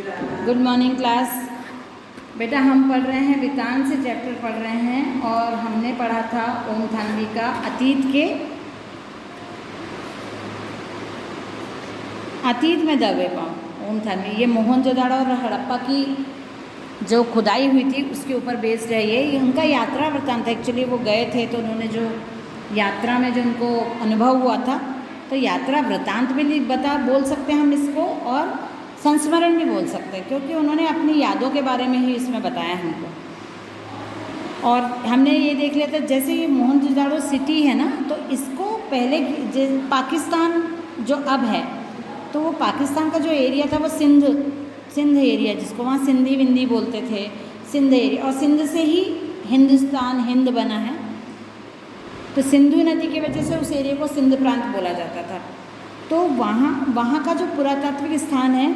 Good morning class. बेटा हम पढ़ रहे हैं वृतांत से चैप्टर पढ़ रहे हैं और हमने पढ़ा था ओम थानवी का अतीत में दबे पाँव। ओम थानवी ये मोहनजोदड़ो और हड़प्पा की जो खुदाई हुई थी उसके ऊपर बेस्ड है। ये उनका यात्रा वृतांत। एक्चुअली वो गए थे तो उन्होंने जो यात्रा में जो उनको अनुभव हुआ था तो यात्रा वृतांत भी बोल सकते हैं हम इसको, और संस्मरण भी बोल सकते हैं क्योंकि उन्होंने अपनी यादों के बारे में ही इसमें बताया हमको। और हमने ये देख लिया था जैसे ये मोहनजोदड़ो सिटी है ना, तो इसको पहले पाकिस्तान जो अब है तो वो पाकिस्तान का जो एरिया था वो सिंध एरिया, जिसको वहाँ सिंधी विंधी बोलते थे, सिंध एरिया, और सिंध से ही हिंद बना है। तो सिंधु नदी की वजह से उस एरिया को सिंध प्रांत बोला जाता था। तो वहाँ का जो पुरातात्विक स्थान है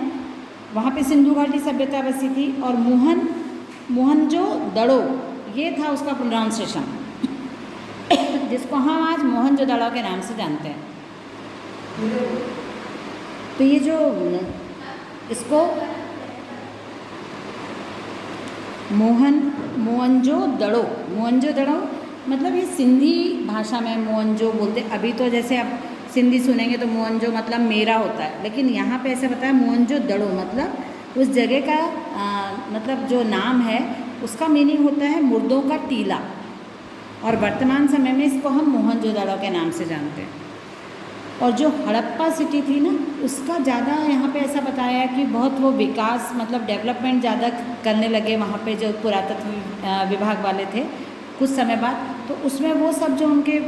वहाँ पे सिंधु घाटी सभ्यता बसी थी। और मोहनजोदड़ो ये था उसका प्रोनाउंसिएशन, जिसको हम आज मोहनजोदड़ो के नाम से जानते हैं। तो ये जो इसको मोहनजोदड़ो मतलब ये सिंधी भाषा में मोहनजो बोलते। अभी तो जैसे आप सिंधी सुनेंगे तो मोहनजो मतलब मेरा होता है, लेकिन यहाँ पे ऐसे बताया मोहनजोदड़ो मतलब उस जगह का मतलब जो नाम है उसका मीनिंग होता है मुर्दों का टीला। और वर्तमान समय में इसको हम मोहनजोदड़ो के नाम से जानते हैं। और जो हड़प्पा सिटी थी ना, उसका ज़्यादा यहाँ पे ऐसा बताया है कि बहुत वो विकास मतलब डेवलपमेंट ज़्यादा करने लगे वहाँ पे जो पुरातत्व विभाग वाले थे कुछ समय बाद। तो उसमें वो सब जो उनके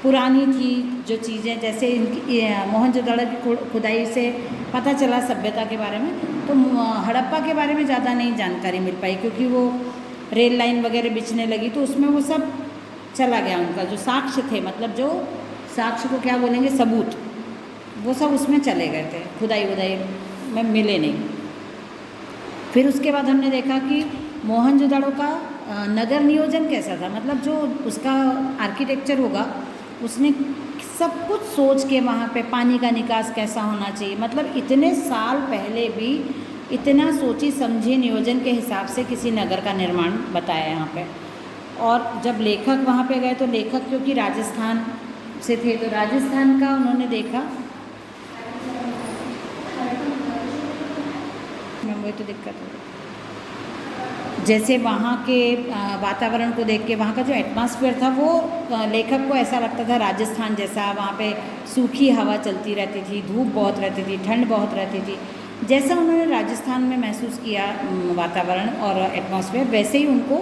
पुरानी थी जो चीज़ें, जैसे इनकी मोहनजोदड़ो की खुदाई से पता चला सभ्यता के बारे में, तो हड़प्पा के बारे में ज़्यादा नहीं जानकारी मिल पाई क्योंकि वो रेल लाइन वगैरह बिछने लगी तो उसमें वो सब चला गया। उनका जो साक्ष्य थे, मतलब जो साक्ष्य को क्या बोलेंगे, सबूत, वो सब उसमें चले गए थे, खुदाई वुदाई में मिले नहीं। फिर उसके बाद हमने देखा कि मोहनजोदड़ो का नगर नियोजन कैसा था, मतलब जो उसका आर्किटेक्चर होगा उसने सब कुछ सोच के वहाँ पे पानी का निकास कैसा होना चाहिए, मतलब इतने साल पहले भी इतना सोची समझी नियोजन के हिसाब से किसी नगर का निर्माण बताया यहाँ पे। और जब लेखक वहाँ पे गए तो लेखक क्योंकि राजस्थान से थे तो राजस्थान का उन्होंने देखा, वही तो दिक्कत है। जैसे वहाँ के वातावरण को देख के वहाँ का जो एटमॉस्फेयर था वो लेखक को ऐसा लगता था राजस्थान जैसा। वहाँ पे सूखी हवा चलती रहती थी, धूप बहुत रहती थी, ठंड बहुत रहती थी। जैसा उन्होंने राजस्थान में महसूस किया वातावरण और एटमॉस्फेयर, वैसे ही उनको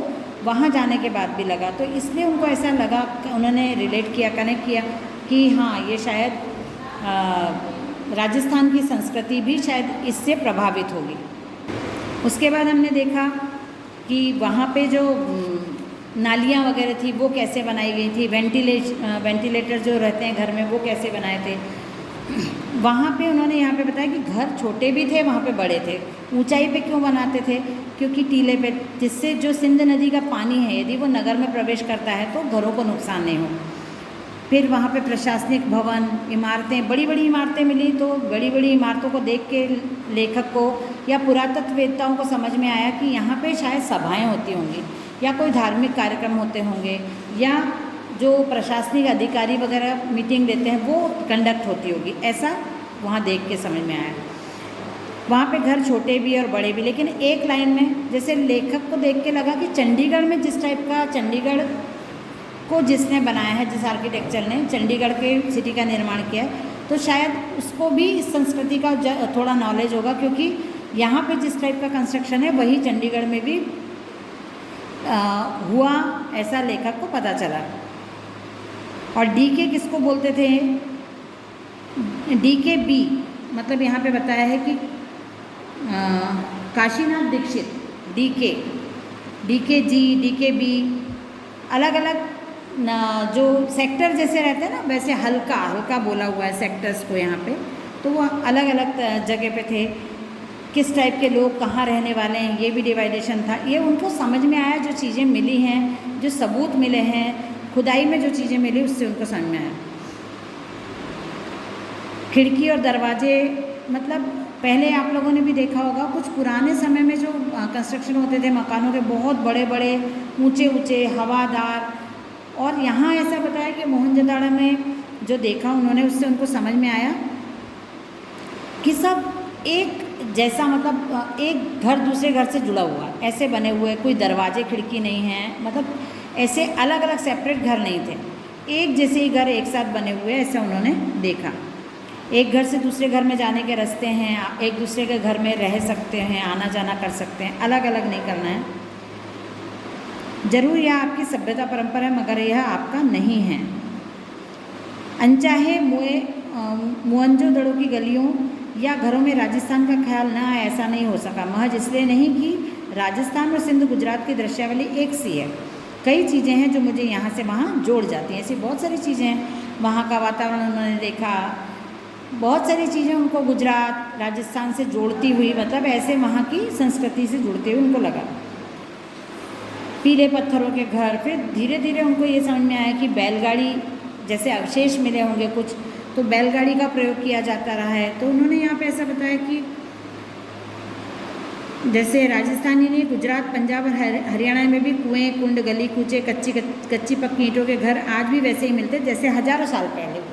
वहाँ जाने के बाद भी लगा। तो इसलिए उनको ऐसा लगा, उन्होंने रिलेट किया, कनेक्ट किया कि हाँ ये शायद राजस्थान की संस्कृति भी शायद इससे प्रभावित होगी। उसके बाद हमने देखा कि वहाँ पे जो नालियाँ वगैरह थी वो कैसे बनाई गई थी, वेंटिलेटर जो रहते हैं घर में वो कैसे बनाए थे। वहाँ पे उन्होंने यहाँ पे बताया कि घर छोटे भी थे, वहाँ पे बड़े थे। ऊंचाई पे क्यों बनाते थे, क्योंकि टीले पे, जिससे जो सिंध नदी का पानी है यदि वो नगर में प्रवेश करता है तो घरों को नुकसान नहीं हो। फिर वहाँ पे प्रशासनिक भवन, इमारतें, बड़ी बड़ी इमारतें मिली। तो बड़ी बड़ी इमारतों को देख के लेखक को या पुरातत्ववेत्ताओं को समझ में आया कि यहाँ पे शायद सभाएं होती होंगी या कोई धार्मिक कार्यक्रम होते होंगे या जो प्रशासनिक अधिकारी वगैरह मीटिंग देते हैं वो कंडक्ट होती होगी, ऐसा वहाँ देख के समझ में आया। वहाँ पे घर छोटे भी और बड़े भी, लेकिन एक लाइन में जैसे लेखक को देख के लगा कि चंडीगढ़ में जिस टाइप का चंडीगढ़ को जिसने बनाया है, जिस आर्किटेक्चर ने चंडीगढ़ के सिटी का निर्माण किया है, तो शायद उसको भी इस संस्कृति का थोड़ा नॉलेज होगा क्योंकि यहाँ पे जिस टाइप का कंस्ट्रक्शन है वही चंडीगढ़ में भी हुआ, ऐसा लेखक को पता चला। और डीके किसको बोलते थे, डीके बी, मतलब यहाँ पे बताया है कि काशीनाथ दीक्षित, डीके जी, डीके बी, अलग अलग जो सेक्टर जैसे रहते हैं ना वैसे हल्का बोला हुआ है सेक्टर्स को यहाँ पे। तो वो अलग अलग जगह पे थे, किस टाइप के लोग कहाँ रहने वाले हैं ये भी डिवाइडेशन था। ये उनको समझ में आया, जो चीज़ें मिली हैं, जो सबूत मिले हैं, खुदाई में जो चीज़ें मिली उससे उनको समझ में आया। खिड़की और दरवाजे मतलब पहले आप लोगों ने भी देखा होगा कुछ पुराने समय में जो कंस्ट्रक्शन होते थे मकानों के, बहुत बड़े बड़े ऊंचे ऊंचे हवादार, और यहाँ ऐसा बताया कि मोहनजोदड़ो में जो देखा उन्होंने उससे उनको समझ में आया कि सब एक जैसा, मतलब एक घर दूसरे घर से जुड़ा हुआ ऐसे बने हुए, कोई दरवाजे खिड़की नहीं हैं, मतलब ऐसे अलग अलग सेपरेट घर नहीं थे, एक जैसे ही घर एक साथ बने हुए ऐसा उन्होंने देखा। एक घर से दूसरे घर में जाने के रास्ते हैं, एक दूसरे के घर में रह सकते हैं, आना जाना कर सकते हैं, अलग अलग नहीं करना है। जरूर यह आपकी सभ्यता परंपरा है मगर यह आपका नहीं है। अनचाहे मोहनजोदड़ो की गलियों या घरों में राजस्थान का ख्याल न आए, ऐसा नहीं हो सका, महज इसलिए नहीं कि राजस्थान और सिंध गुजरात की दृश्यावली एक सी है। कई चीज़ें हैं जो मुझे यहाँ से वहाँ जोड़ जाती हैं, ऐसी बहुत सारी चीज़ें हैं। वहाँ का वातावरण उन्होंने देखा, बहुत सारी चीज़ें उनको गुजरात राजस्थान से जोड़ती हुई, मतलब ऐसे वहाँ की संस्कृति से जुड़ते हुए उनको लगा। पीले पत्थरों के घर, फिर धीरे धीरे उनको ये समझ में आया कि बैलगाड़ी जैसे अवशेष मिले होंगे कुछ, तो बैलगाड़ी का प्रयोग किया जाता रहा है। तो उन्होंने यहाँ पे ऐसा बताया कि जैसे राजस्थान ही नहीं, गुजरात, पंजाब और हरियाणा में भी कुएं, कुंड, गली कूचे, कच्ची पक्की ईंटों के घर आज भी वैसे ही मिलते जैसे हजारों साल पहले।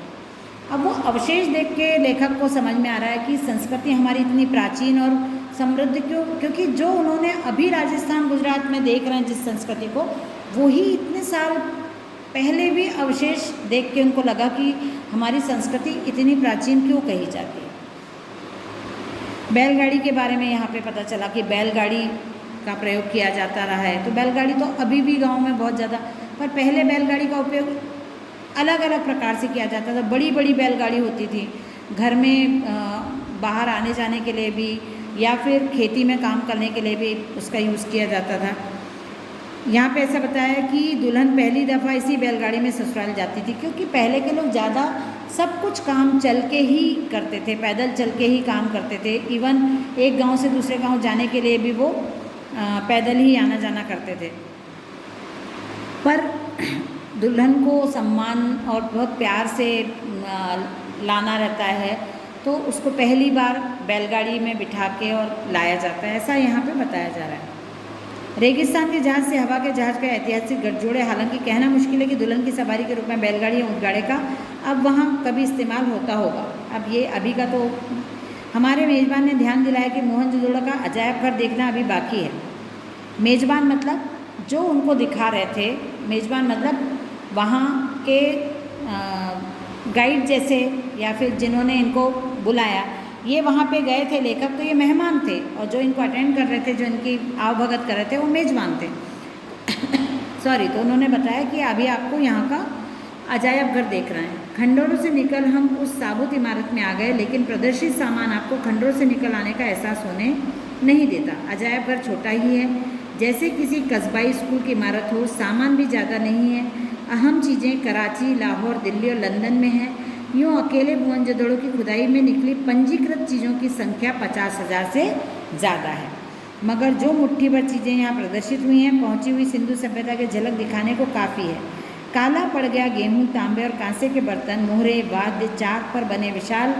अब वो अवशेष देख के लेखक को समझ में आ रहा है कि संस्कृति हमारी इतनी प्राचीन और समृद्ध क्यों, क्योंकि जो उन्होंने अभी राजस्थान गुजरात में देख रहे हैं जिस संस्कृति को, वही इतने साल पहले भी अवशेष देख के उनको लगा कि हमारी संस्कृति इतनी प्राचीन क्यों कही जाती है। बैलगाड़ी के बारे में यहाँ पे पता चला कि बैलगाड़ी का प्रयोग किया जाता रहा है। तो बैलगाड़ी तो अभी भी गांव में बहुत ज़्यादा, पर पहले बैलगाड़ी का उपयोग अलग अलग प्रकार से किया जाता था। बड़ी बड़ी बैलगाड़ी होती थी, घर में बाहर आने जाने के लिए भी, या फिर खेती में काम करने के लिए भी उसका यूज़ किया जाता था। यहाँ पे ऐसा बताया कि दुल्हन पहली दफ़ा इसी बैलगाड़ी में ससुराल जाती थी, क्योंकि पहले के लोग ज़्यादा सब कुछ काम चल के ही करते थे, पैदल चल के ही काम करते थे। इवन एक गांव से दूसरे गांव जाने के लिए भी वो पैदल ही आना जाना करते थे। पर दुल्हन को सम्मान और बहुत प्यार से लाना रहता है, तो उसको पहली बार बैलगाड़ी में बिठा के और लाया जाता है, ऐसा यहाँ पे बताया जा रहा है। रेगिस्तान के जहाज़ से हवा के जहाज़ का ऐतिहासिक गठजोड़ है। हालांकि कहना मुश्किल है कि दुल्हन की सवारी के रूप में बैलगाड़ी या ऊँटगाड़े का अब वहाँ कभी इस्तेमाल होता होगा। अब ये अभी का तो हमारे मेज़बान ने ध्यान दिलाया कि मोहनजोदड़ो का अजायब घर देखना अभी बाकी है। मेज़बान मतलब जो उनको दिखा रहे थे, मेज़बान मतलब वहाँ के गाइड जैसे, या फिर जिन्होंने इनको बुलाया, ये वहाँ पे गए थे लेखक, तो ये मेहमान थे, और जो इनको अटेंड कर रहे थे, जो इनकी आवभगत कर रहे थे, वो मेज़बान थे। सॉरी। तो उन्होंने बताया कि अभी आपको यहाँ का अजायब घर देख रहे हैं। खंडरों से निकल हम उस साबुत इमारत में आ गए, लेकिन प्रदर्शित सामान आपको खंडरों से निकल आने का एहसास होने नहीं देता। अजायब घर छोटा ही है, जैसे किसी कस्बाई स्कूल की इमारत हो। सामान भी ज़्यादा नहीं है। अहम चीज़ें कराची, लाहौर, दिल्ली और लंदन में हैं। यूँ अकेले मोहनजोदड़ो की खुदाई में निकली पंजीकृत चीज़ों की संख्या 50,000 से ज़्यादा है, मगर जो मुट्ठी भर चीज़ें यहाँ प्रदर्शित हुई हैं, पहुँची हुई सिंधु सभ्यता की झलक दिखाने को काफ़ी है। काला पड़ गया गेहूँ, तांबे और कांसे के बर्तन, मोहरे, वाद्य, चाक पर बने विशाल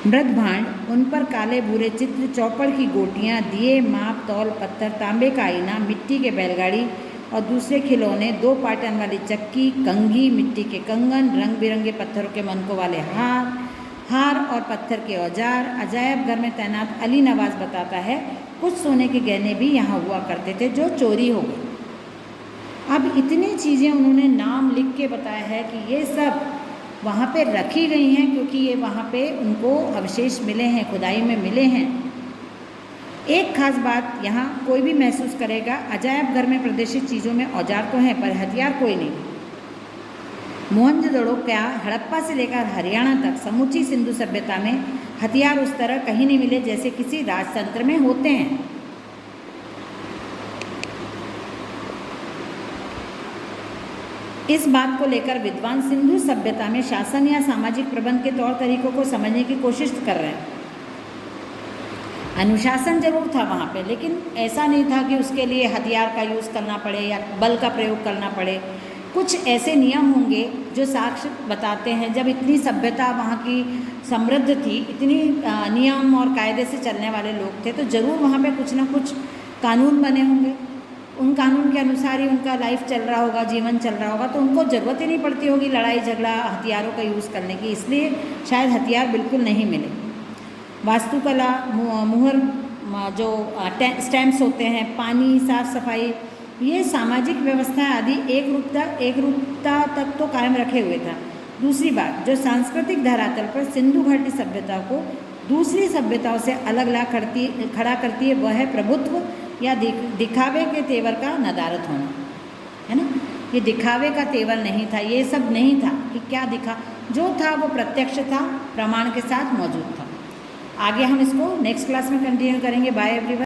मृदभांड, उन पर काले भूरे चित्र, चौपड़ की गोटियाँ, दिए, माप तौल, पत्थर, तांबे का आईना, मिट्टी के बैलगाड़ी और दूसरे खिलौने, 2 पाटन वाली चक्की, कंघी, मिट्टी के कंगन, रंग बिरंगे पत्थरों के मनकों वाले हार और पत्थर के औजार। अजायब घर में तैनात अली नवाज बताता है, कुछ सोने के गहने भी यहाँ हुआ करते थे जो चोरी हो गए। अब इतनी चीज़ें उन्होंने नाम लिख के बताया है कि ये सब वहाँ पे रखी गई हैं, क्योंकि ये वहाँ पे उनको अवशेष मिले हैं, खुदाई में मिले हैं। एक खास बात यहाँ कोई भी महसूस करेगा, अजायब घर में प्रदर्शित चीज़ों में औजार तो हैं, पर हथियार कोई नहीं। मोहनजोदड़ो क्या, हड़प्पा से लेकर हरियाणा तक समूची सिंधु सभ्यता में हथियार उस तरह कहीं नहीं मिले जैसे किसी राजतंत्र में होते हैं। इस बात को लेकर विद्वान सिंधु सभ्यता में शासन या सामाजिक प्रबंध के तौर तरीकों को समझने की कोशिश कर रहे हैं। अनुशासन जरूर था वहाँ पे, लेकिन ऐसा नहीं था कि उसके लिए हथियार का यूज़ करना पड़े या बल का प्रयोग करना पड़े। कुछ ऐसे नियम होंगे जो साक्ष्य बताते हैं जब इतनी सभ्यता वहाँ की समृद्ध थी, इतनी नियम और कायदे से चलने वाले लोग थे, तो ज़रूर वहाँ पे कुछ ना कुछ कानून बने होंगे। उन कानून के अनुसार ही उनका लाइफ चल रहा होगा, जीवन चल रहा होगा, तो उनको ज़रूरत ही नहीं पड़ती होगी लड़ाई झगड़ा हथियारों का यूज़ करने की, इसलिए शायद हथियार बिल्कुल नहीं मिले। वास्तुकला, मुहर, जो स्टैम्प्स होते हैं, पानी, साफ सफाई, ये सामाजिक व्यवस्था आदि एक रूपता तक तो कायम रखे हुए था। दूसरी बात, जो सांस्कृतिक धरातल पर सिंधु घाटी सभ्यता को दूसरी सभ्यताओं से अलग खड़ा करती है, वह है प्रभुत्व या दिखावे के तेवर का नदारत होना, है ना। ये दिखावे का तेवर नहीं था, ये सब नहीं था कि क्या दिखा, जो था वो प्रत्यक्ष था, प्रमाण के साथ मौजूद था। आगे हम इसको नेक्स्ट क्लास में कंटिन्यू करेंगे। Bye everyone.